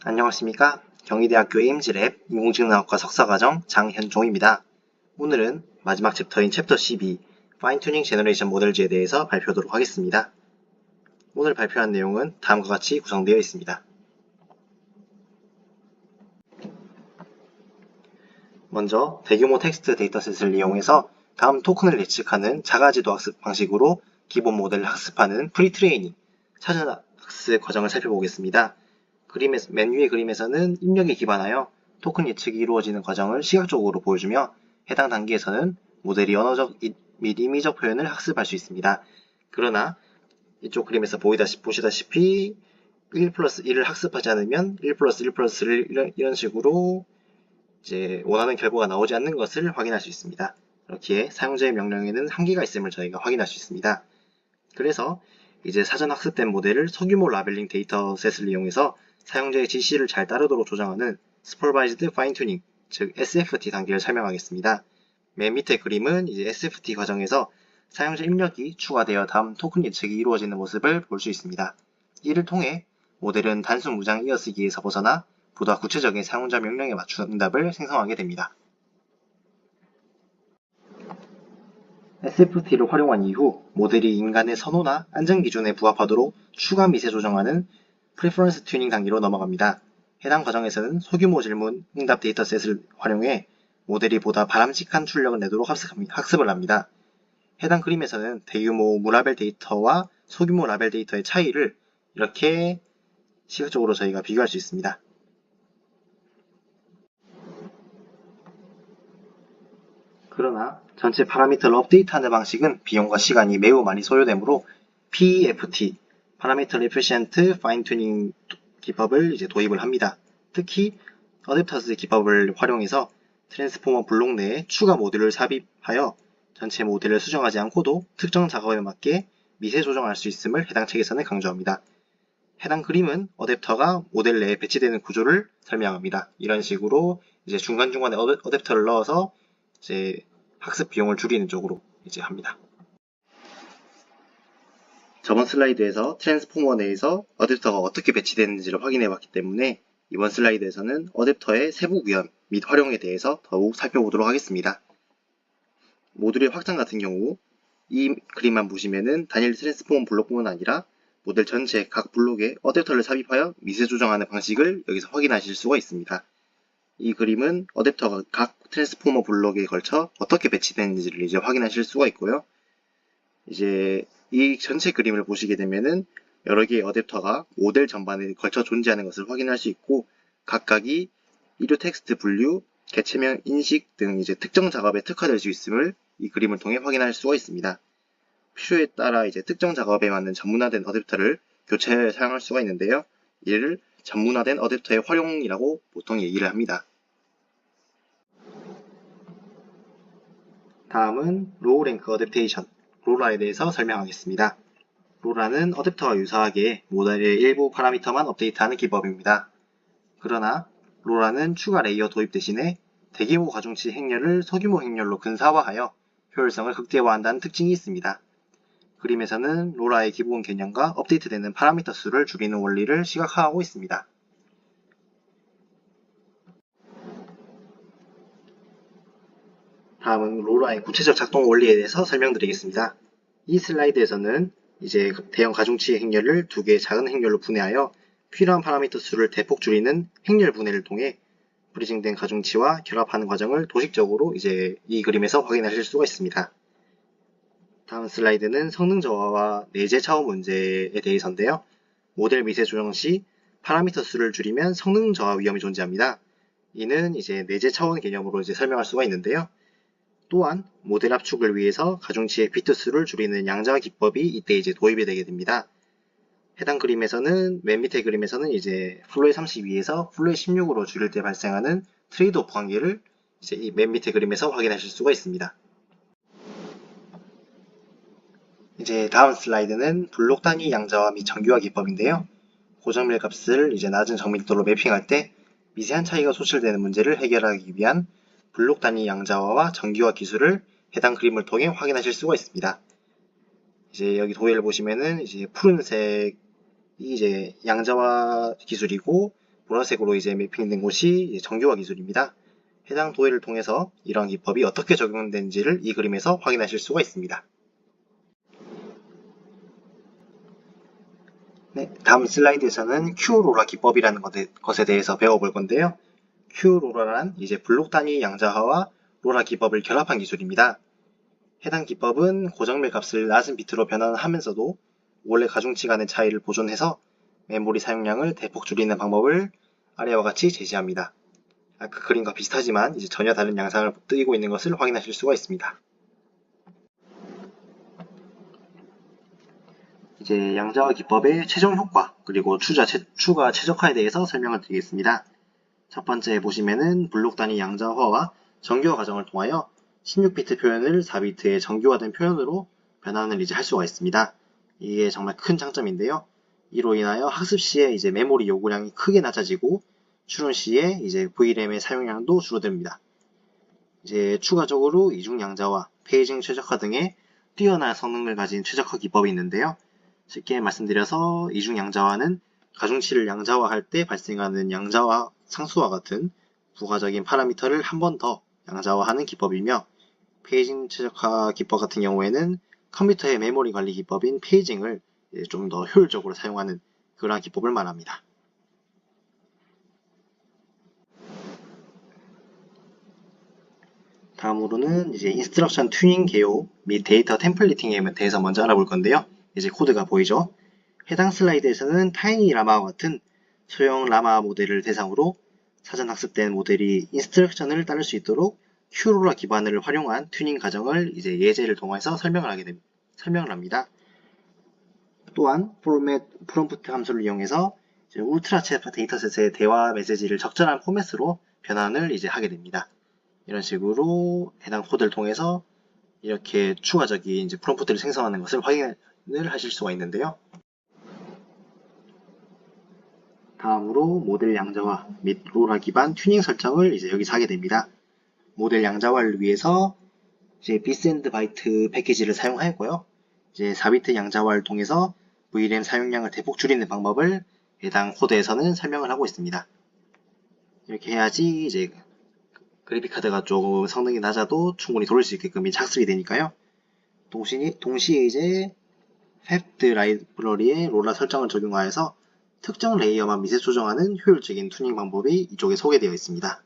안녕하십니까? 경희대학교 에임즈랩 인공지능학과 석사과정 장현종입니다. 오늘은 마지막 챕터인 챕터 12 파인튜닝 제너레이션 모델즈에 대해서 발표하도록 하겠습니다. 오늘 발표한 내용은 다음과 같이 구성되어 있습니다. 먼저 대규모 텍스트 데이터셋을 이용해서 다음 토큰을 예측하는 자가지도 학습 방식으로 기본 모델을 학습하는 프리트레이닝, 사전 학습 과정을 살펴보겠습니다. 맨 위의 그림에서는 입력에 기반하여 토큰 예측이 이루어지는 과정을 시각적으로 보여주며 해당 단계에서는 모델이 언어적 및 임의적 표현을 학습할 수 있습니다. 그러나 이쪽 그림에서 보시다시피 1 플러스 1을 학습하지 않으면 1 플러스 1 플러스 1 이런 식으로 이제 원하는 결과가 나오지 않는 것을 확인할 수 있습니다. 이렇게 사용자의 명령에는 한계가 있음을 저희가 확인할 수 있습니다. 그래서 이제 사전 학습된 모델을 소규모 라벨링 데이터셋을 이용해서 사용자의 지시를 잘 따르도록 조정하는 Supervised Fine-Tuning, 즉 SFT 단계를 설명하겠습니다. 맨 밑에 그림은 이제 SFT 과정에서 사용자 입력이 추가되어 다음 토큰 예측이 이루어지는 모습을 볼 수 있습니다. 이를 통해 모델은 단순 무장 이어쓰기에서 벗어나 보다 구체적인 사용자 명령에 맞춘 응답을 생성하게 됩니다. SFT를 활용한 이후 모델이 인간의 선호나 안전 기준에 부합하도록 추가 미세 조정하는 Preference Tuning 단계로 넘어갑니다. 해당 과정에서는 소규모 질문, 응답 데이터셋을 활용해 모델이 보다 바람직한 출력을 내도록 학습을 합니다. 해당 그림에서는 대규모 무라벨 데이터와 소규모 라벨 데이터의 차이를 이렇게 시각적으로 저희가 비교할 수 있습니다. 그러나 전체 파라미터를 업데이트하는 방식은 비용과 시간이 매우 많이 소요되므로 PEFT, Parameter Efficient Fine Tuning 기법을 이제 도입을 합니다. 특히 어댑터스 기법을 활용해서 트랜스포머 블록 내에 추가 모듈을 삽입하여 전체 모델을 수정하지 않고도 특정 작업에 맞게 미세 조정할 수 있음을 해당 책에서는 강조합니다. 해당 그림은 어댑터가 모델 내에 배치되는 구조를 설명합니다. 이런 식으로 이제 중간중간에 어댑터를 넣어서 이제 학습 비용을 줄이는 쪽으로 이제 합니다. 저번 슬라이드에서 트랜스포머 내에서 어댑터가 어떻게 배치되는지를 확인해 봤기 때문에 이번 슬라이드에서는 어댑터의 세부 구현 및 활용에 대해서 더욱 살펴보도록 하겠습니다. 모듈의 확장 같은 경우 이 그림만 보시면은 단일 트랜스포머 블록뿐만 아니라 모델 전체 각 블록에 어댑터를 삽입하여 미세 조정하는 방식을 여기서 확인하실 수가 있습니다. 이 그림은 어댑터가 각 트랜스포머 블록에 걸쳐 어떻게 배치되는지를 이제 확인하실 수가 있고요. 이제 이 전체 그림을 보시게 되면은 여러 개의 어댑터가 모델 전반에 걸쳐 존재하는 것을 확인할 수 있고 각각이 이류 텍스트 분류, 개체명 인식 등 이제 특정 작업에 특화될 수 있음을 이 그림을 통해 확인할 수가 있습니다. 필요에 따라 이제 특정 작업에 맞는 전문화된 어댑터를 교체해 사용할 수가 있는데요. 이를 전문화된 어댑터의 활용이라고 보통 얘기를 합니다. 다음은 로우 랭크 어댑테이션, 로라에 대해서 설명하겠습니다. 로라는 어댑터와 유사하게 모델의 일부 파라미터만 업데이트하는 기법입니다. 그러나 로라는 추가 레이어 도입 대신에 대규모 가중치 행렬을 소규모 행렬로 근사화하여 효율성을 극대화한다는 특징이 있습니다. 그림에서는 로라의 기본 개념과 업데이트되는 파라미터 수를 줄이는 원리를 시각화하고 있습니다. 다음은 로라의 구체적 작동 원리에 대해서 설명드리겠습니다. 이 슬라이드에서는 이제 대형 가중치 행렬을 두 개의 작은 행렬로 분해하여 필요한 파라미터 수를 대폭 줄이는 행렬 분해를 통해 브리징된 가중치와 결합하는 과정을 도식적으로 이제 이 그림에서 확인하실 수가 있습니다. 다음 슬라이드는 성능 저하와 내재 차원 문제에 대해서인데요. 모델 미세 조정 시 파라미터 수를 줄이면 성능 저하 위험이 존재합니다. 이는 이제 내재 차원 개념으로 이제 설명할 수가 있는데요. 또한 모델 압축을 위해서 가중치의 비트 수를 줄이는 양자 기법이 이때 이제 도입이 되게 됩니다. 해당 그림에서는 맨 밑에 그림에서는 이제 플로의 32에서 플로의 16으로 줄일 때 발생하는 트레이드오프 관계를 이제 이 맨 밑에 그림에서 확인하실 수가 있습니다. 이제 다음 슬라이드는 블록 단위 양자화 및 정교화 기법인데요. 고정밀 값을 이제 낮은 정밀도로 매핑할 때 미세한 차이가 소출되는 문제를 해결하기 위한 블록 단위 양자화와 정교화 기술을 해당 그림을 통해 확인하실 수가 있습니다. 이제 여기 도해를 보시면은 이제 푸른색이 이제 양자화 기술이고 보라색으로 이제 매핑된 곳이 정교화 기술입니다. 해당 도해를 통해서 이러한 기법이 어떻게 적용되는지를 이 그림에서 확인하실 수가 있습니다. 네, 다음 슬라이드에서는 Q로라 기법이라는 것에 대해서 배워볼 건데요. Q로라란 이제 블록 단위 양자화와 로라 기법을 결합한 기술입니다. 해당 기법은 고정밀 값을 낮은 비트로 변환하면서도 원래 가중치 간의 차이를 보존해서 메모리 사용량을 대폭 줄이는 방법을 아래와 같이 제시합니다. 아까 그림과 비슷하지만 이제 전혀 다른 양상을 띠고 있는 것을 확인하실 수가 있습니다. 이제 양자화 기법의 최종 효과 그리고 추가 최적화에 대해서 설명을 드리겠습니다. 첫 번째 보시면은 블록 단위 양자화와 정교화 과정을 통하여 16비트 표현을 4비트의 정교화된 표현으로 변환을 이제 할 수가 있습니다. 이게 정말 큰 장점인데요. 이로 인하여 학습 시에 이제 메모리 요구량이 크게 낮아지고 추론 시에 이제 VRAM의 사용량도 줄어듭니다. 이제 추가적으로 이중 양자화, 페이징 최적화 등의 뛰어난 성능을 가진 최적화 기법이 있는데요. 쉽게 말씀드려서 이중 양자화는 가중치를 양자화할 때 발생하는 양자화 상수와 같은 부가적인 파라미터를 한 번 더 양자화하는 기법이며, 페이징 최적화 기법 같은 경우에는 컴퓨터의 메모리 관리 기법인 페이징을 좀 더 효율적으로 사용하는 그러한 기법을 말합니다. 다음으로는 이제 인스트럭션 튜닝 개요 및 데이터 템플릿팅에 대해서 먼저 알아볼 건데요. 이제 코드가 보이죠? 해당 슬라이드에서는 타이니 라마와 같은 소형 라마 모델을 대상으로 사전 학습된 모델이 인스트럭션을 따를 수 있도록 Q로라 기반을 활용한 튜닝 과정을 이제 예제를 통해서 설명을 합니다. 또한 프롬프트 함수를 이용해서 울트라 챗 데이터셋의 대화 메시지를 적절한 포맷으로 변환을 이제 하게 됩니다. 이런 식으로 해당 코드를 통해서 이렇게 추가적인 이제 프롬프트를 생성하는 것을 확인을 하실 수가 있는데요. 다음으로 모델 양자화 및 로라 기반 튜닝 설정을 이제 여기서 하게 됩니다. 모델 양자화를 위해서 이제 비스앤드 바이트 패키지를 사용하였고요. 이제 4비트 양자화를 통해서 VRAM 사용량을 대폭 줄이는 방법을 해당 코드에서는 설명을 하고 있습니다. 이렇게 해야지 이제 그래픽카드가 조금 성능이 낮아도 충분히 돌릴 수 있게끔 작습이 되니까요. 동시에 이제 팹드 라이브러리의 로라 설정을 적용하여서 특정 레이어만 미세 조정하는 효율적인 튜닝 방법이 이쪽에 소개되어 있습니다.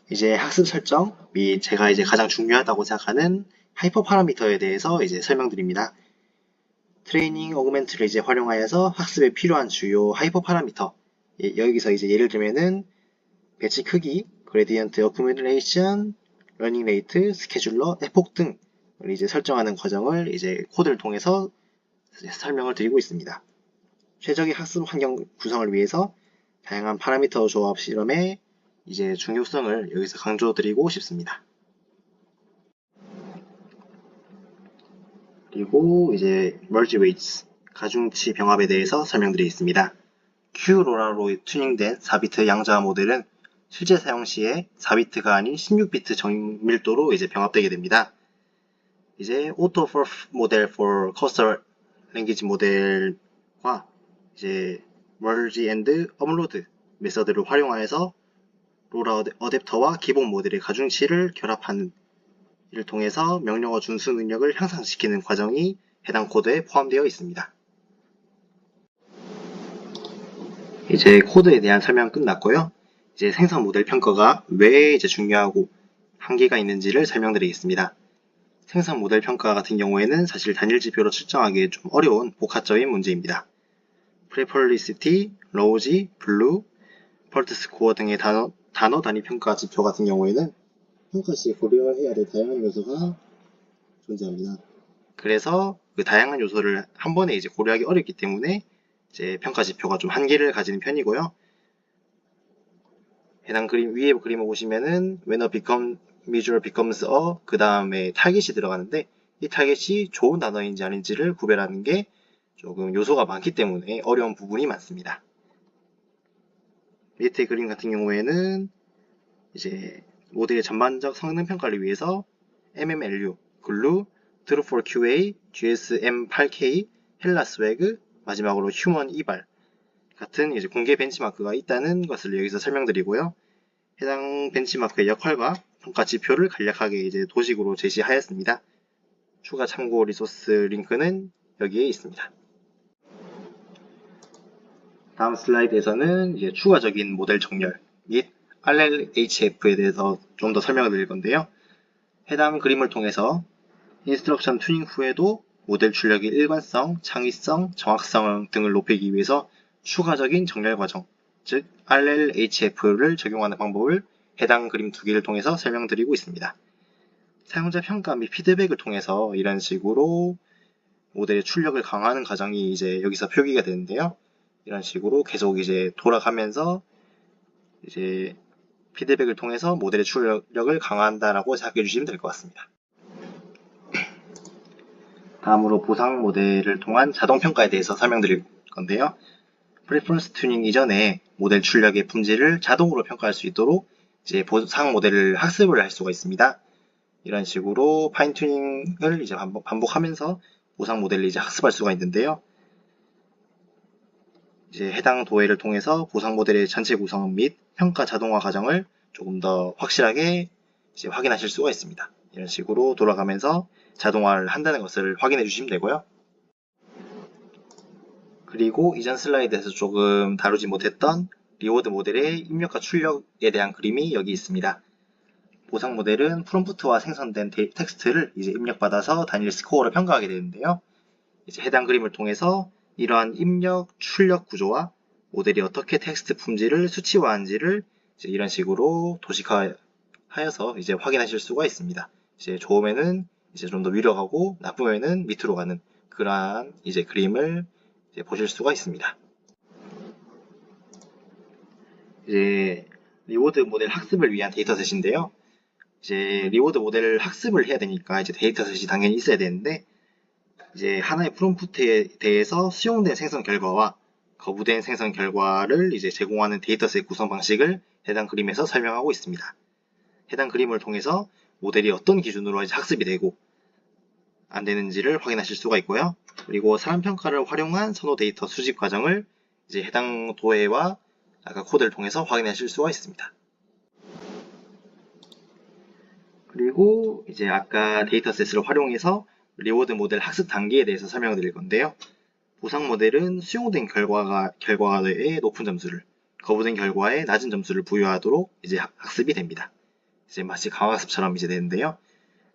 이제 학습 설정 및 제가 이제 가장 중요하다고 생각하는 하이퍼 파라미터에 대해서 이제 설명드립니다. 트레이닝 어그멘트를 이제 활용하여서 학습에 필요한 주요 하이퍼 파라미터, 여기서 이제 예를 들면은 배치 크기, 그레디언트 어큐뮬레이션, 러닝 레이트, 스케줄러, 에폭 등을 이제 설정하는 과정을 이제 코드를 통해서 설명을 드리고 있습니다. 최적의 학습 환경 구성을 위해서 다양한 파라미터 조합 실험의 이제 중요성을 여기서 강조드리고 싶습니다. 그리고 이제 merge weights, 가중치 병합에 대해서 설명드리겠습니다. Q로라로 튜닝된 4비트 양자화 모델은 실제 사용 시에 4비트가 아닌 16비트 정밀도로 이제 병합되게 됩니다. 이제 AutoForth 모델 for Cursor Language 모델과 이제 Merge and Upload 메서드를 활용하여서 로라 어댑터와 기본 모델의 가중치를 결합하는 이를 통해서 명령어 준수 능력을 향상시키는 과정이 해당 코드에 포함되어 있습니다. 이제 코드에 대한 설명 끝났고요. 이제 생성 모델 평가가 왜 이제 중요하고 한계가 있는지를 설명드리겠습니다. 생성 모델 평가 같은 경우에는 사실 단일 지표로 측정하기 좀 어려운 복합적인 문제입니다. 프레퍼리시티, 로우지, 블루, 펄트 스코어 등의 단어 단위 평가 지표 같은 경우에는 평가 시 고려해야 될 다양한 요소가 존재합니다. 그래서 그 다양한 요소를 한 번에 이제 고려하기 어렵기 때문에 이제 평가 지표가 좀 한계를 가지는 편이고요. 해당 그림 위에 그림을 보시면은 when a measure becomes a 그 다음에 타겟이 들어가는데 이 타겟이 좋은 단어인지 아닌지를 구별하는 게 조금 요소가 많기 때문에 어려운 부분이 많습니다. 밑에 그림 같은 경우에는 이제 모델의 전반적 성능 평가를 위해서 MMLU, 글루, True4QA, GSM8K, 헬라 스웨그, 마지막으로 휴먼 이발 같은 이제 공개 벤치마크가 있다는 것을 여기서 설명드리고요. 해당 벤치마크의 역할과 평가 지표를 간략하게 이제 도식으로 제시하였습니다. 추가 참고 리소스 링크는 여기에 있습니다. 다음 슬라이드에서는 이제 추가적인 모델 정렬 및 RLHF에 대해서 좀 더 설명을 드릴 건데요. 해당 그림을 통해서 인스트럭션 튜닝 후에도 모델 출력의 일관성, 창의성, 정확성 등을 높이기 위해서 추가적인 정렬 과정, 즉 RLHF를 적용하는 방법을 해당 그림 두 개를 통해서 설명드리고 있습니다. 사용자 평가 및 피드백을 통해서 이런 식으로 모델의 출력을 강화하는 과정이 이제 여기서 표기가 되는데요. 이런 식으로 계속 이제 돌아가면서 이제 피드백을 통해서 모델의 출력을 강화한다라고 생각해 주시면 될 것 같습니다. 다음으로 보상 모델을 통한 자동 평가에 대해서 설명드릴 건데요. 프레퍼런스 튜닝 이전에 모델 출력의 품질을 자동으로 평가할 수 있도록 이제 보상 모델을 학습을 할 수가 있습니다. 이런 식으로 파인 튜닝을 이제 반복하면서 보상 모델을 이제 학습할 수가 있는데요. 이제 해당 도해를 통해서 보상 모델의 전체 구성 및 평가 자동화 과정을 조금 더 확실하게 이제 확인하실 수가 있습니다. 이런 식으로 돌아가면서 자동화를 한다는 것을 확인해 주시면 되고요. 그리고 이전 슬라이드에서 조금 다루지 못했던 리워드 모델의 입력과 출력에 대한 그림이 여기 있습니다. 보상 모델은 프롬프트와 생성된 텍스트를 이제 입력받아서 단일 스코어로 평가하게 되는데요. 이제 해당 그림을 통해서 이러한 입력, 출력 구조와 모델이 어떻게 텍스트 품질을 수치화한지를 이제 이런 식으로 도식화하여서 이제 확인하실 수가 있습니다. 이제 좋으면은 이제 좀 더 위로 가고 나쁘면은 밑으로 가는 그러한 이제 그림을 이제 보실 수가 있습니다. 이제 리워드 모델 학습을 위한 데이터셋인데요. 이제 리워드 모델을 학습을 해야 되니까 이제 데이터셋이 당연히 있어야 되는데 이제 하나의 프롬프트에 대해서 수용된 생성 결과와 거부된 생성 결과를 이제 제공하는 데이터셋 구성 방식을 해당 그림에서 설명하고 있습니다. 해당 그림을 통해서 모델이 어떤 기준으로 이제 학습이 되고 안 되는지를 확인하실 수가 있고요. 그리고 사람 평가를 활용한 선호 데이터 수집 과정을 이제 해당 도해와 아까 코드를 통해서 확인하실 수가 있습니다. 그리고 이제 아까 데이터셋을 활용해서 리워드 모델 학습 단계에 대해서 설명을 드릴 건데요. 보상 모델은 수용된 결과에 높은 점수를, 거부된 결과에 낮은 점수를 부여하도록 이제 학습이 됩니다. 이제 마치 강화학습처럼 이제 되는데요.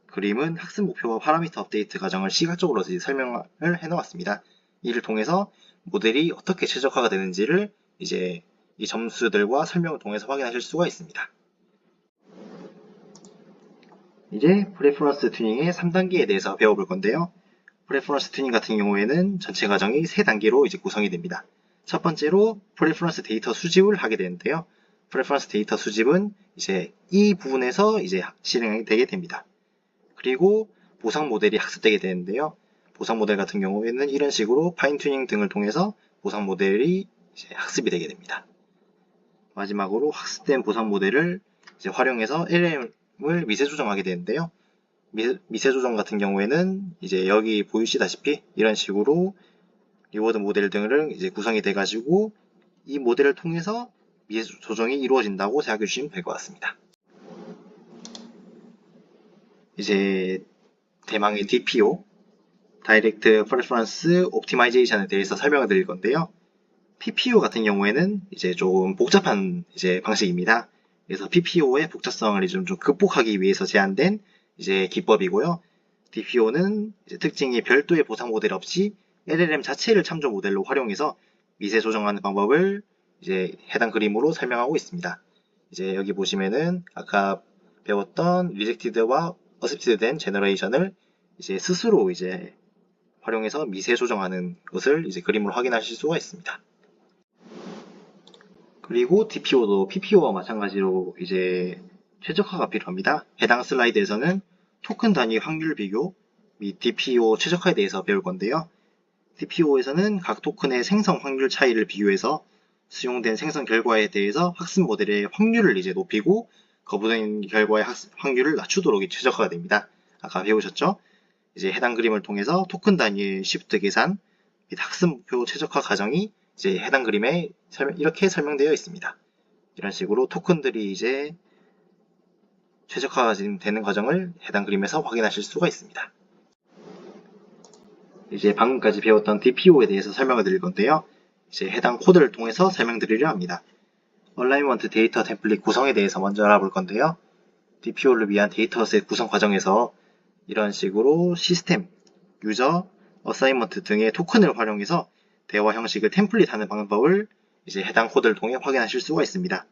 그림은 학습 목표와 파라미터 업데이트 과정을 시각적으로 설명을 해놓았습니다. 이를 통해서 모델이 어떻게 최적화가 되는지를 이제 이 점수들과 설명을 통해서 확인하실 수가 있습니다. 이제 프레퍼런스 튜닝의 3단계에 대해서 배워볼 건데요. 프레퍼런스 튜닝 같은 경우에는 전체 과정이 3단계로 이제 구성이 됩니다. 첫 번째로 프레퍼런스 데이터 수집을 하게 되는데요. 프레퍼런스 데이터 수집은 이제 이 부분에서 이제 실행이 되게 됩니다. 그리고 보상 모델이 학습되게 되는데요. 보상 모델 같은 경우에는 이런 식으로 파인 튜닝 등을 통해서 보상 모델이 이제 학습이 되게 됩니다. 마지막으로 학습된 보상 모델을 이제 활용해서 LLM을 미세 조정하게 되는데요. 미세 조정 같은 경우에는 이제 여기 보이시다시피 이런 식으로 리워드 모델 등을 이제 구성이 돼가지고 이 모델을 통해서 미세 조정이 이루어진다고 생각해 주시면 될 것 같습니다. 이제 대망의 DPO, Direct Preference Optimization에 대해서 설명을 드릴 건데요. PPO 같은 경우에는 이제 조금 복잡한 이제 방식입니다. 그래서 PPO의 복잡성을 좀 극복하기 위해서 제안된 이제 기법이고요. DPO는 이제 특징이 별도의 보상 모델 없이 LLM 자체를 참조 모델로 활용해서 미세 조정하는 방법을 이제 해당 그림으로 설명하고 있습니다. 이제 여기 보시면은 아까 배웠던 리젝티드와 어셉티드 된 제너레이션을 이제 스스로 이제 활용해서 미세 조정하는 것을 이제 그림으로 확인하실 수가 있습니다. 그리고 DPO도 PPO와 마찬가지로 이제 최적화가 필요합니다. 해당 슬라이드에서는 토큰 단위 확률 비교 및 DPO 최적화에 대해서 배울 건데요. DPO에서는 각 토큰의 생성 확률 차이를 비교해서 수용된 생성 결과에 대해서 학습 모델의 확률을 이제 높이고 거부된 결과의 확률을 낮추도록 최적화가 됩니다. 아까 배우셨죠? 이제 해당 그림을 통해서 토큰 단위의 시프트 계산, 및 학습 목표 최적화 과정이 이제 해당 그림에 이렇게 설명되어 있습니다. 이런 식으로 토큰들이 이제 최적화가 되는 과정을 해당 그림에서 확인하실 수가 있습니다. 이제 방금까지 배웠던 DPO에 대해서 설명을 드릴 건데요. 이제 해당 코드를 통해서 설명드리려 합니다. 얼라이먼트 데이터 템플릿 구성에 대해서 먼저 알아볼 건데요. DPO를 위한 데이터셋 구성 과정에서 이런 식으로 시스템, 유저, 어사이먼트 등의 토큰을 활용해서 대화 형식을 템플릿하는 방법을 이제 해당 코드를 통해 확인하실 수가 있습니다.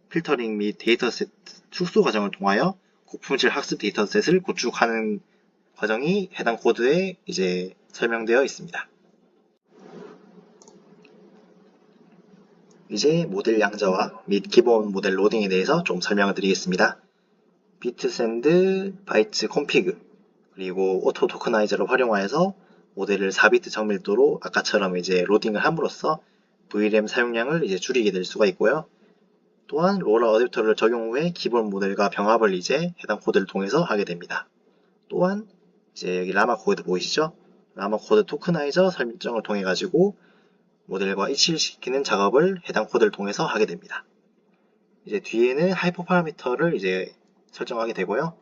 필터링 및 데이터셋 축소 과정을 통하여 고품질 학습 데이터셋을 구축하는 과정이 해당 코드에 이제 설명되어 있습니다. 이제 모델 양자화 및 기본 모델 로딩에 대해서 좀 설명을 드리겠습니다. 비트 샌드, 바이트 콤피그, 그리고 오토 토커나이저를 활용하여서 모델을 4비트 정밀도로 아까처럼 이제 로딩을 함으로써 VRAM 사용량을 이제 줄이게 될 수가 있고요. 또한 로라 어댑터를 적용 후에 기본 모델과 병합을 이제 해당 코드를 통해서 하게 됩니다. 또한 이제 여기 라마 코드 보이시죠? 라마 코드 토크나이저 설정을 통해 가지고 모델과 일치시키는 작업을 해당 코드를 통해서 하게 됩니다. 이제 뒤에는 하이퍼 파라미터를 이제 설정하게 되고요.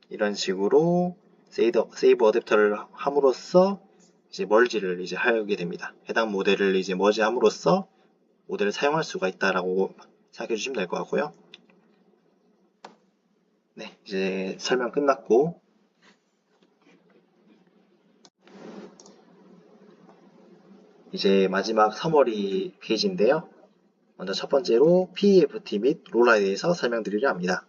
이런 식으로 세이브 어댑터를 함으로써 이제 멀지를 이제 하게 됩니다. 해당 모델을 이제 머지함으로써 모델을 사용할 수가 있다라고 생각해 주시면 될 것 같고요. 네, 이제 설명 끝났고 이제 마지막 서머리 페이지인데요. 먼저 첫 번째로 PEFT 및 로라에 대해서 설명드리려 합니다.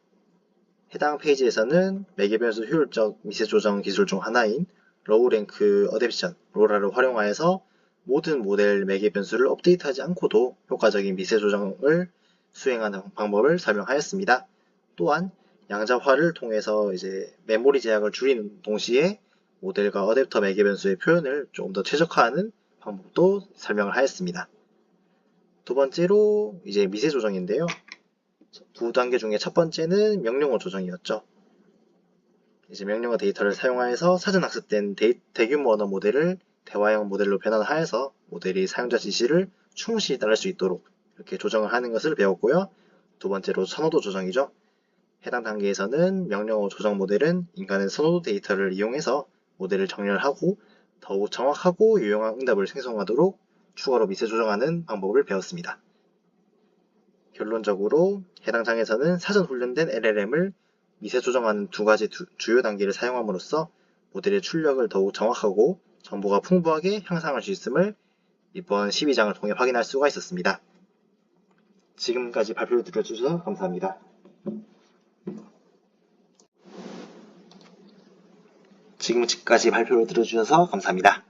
해당 페이지에서는 매개 변수 효율적 미세 조정 기술 중 하나인 로우랭크 어댑션 로라를 활용하여서 모든 모델 매개 변수를 업데이트하지 않고도 효과적인 미세 조정을 수행하는 방법을 설명하였습니다. 또한 양자화를 통해서 이제 메모리 제약을 줄이는 동시에 모델과 어댑터 매개 변수의 표현을 조금 더 최적화하는 방법도 설명을 하였습니다. 두 번째로 이제 미세 조정인데요. 두 단계 중에 첫 번째는 명령어 조정이었죠. 이제 명령어 데이터를 사용하여서 사전 학습된 대규모 언어 모델을 대화형 모델로 변환하여서 모델이 사용자 지시를 충실히 따를 수 있도록 이렇게 조정을 하는 것을 배웠고요. 두 번째로 선호도 조정이죠. 해당 단계에서는 명령어 조정 모델은 인간의 선호도 데이터를 이용해서 모델을 정렬하고 더욱 정확하고 유용한 응답을 생성하도록 추가로 미세 조정하는 방법을 배웠습니다. 결론적으로 해당 장에서는 사전 훈련된 LLM을 미세 조정하는 두 가지 주요 단계를 사용함으로써 모델의 출력을 더욱 정확하고 정보가 풍부하게 향상할 수 있음을 이번 12장을 통해 확인할 수가 있었습니다. 지금까지 발표를 들어주셔서 감사합니다. 지금까지 발표를 들어주셔서 감사합니다.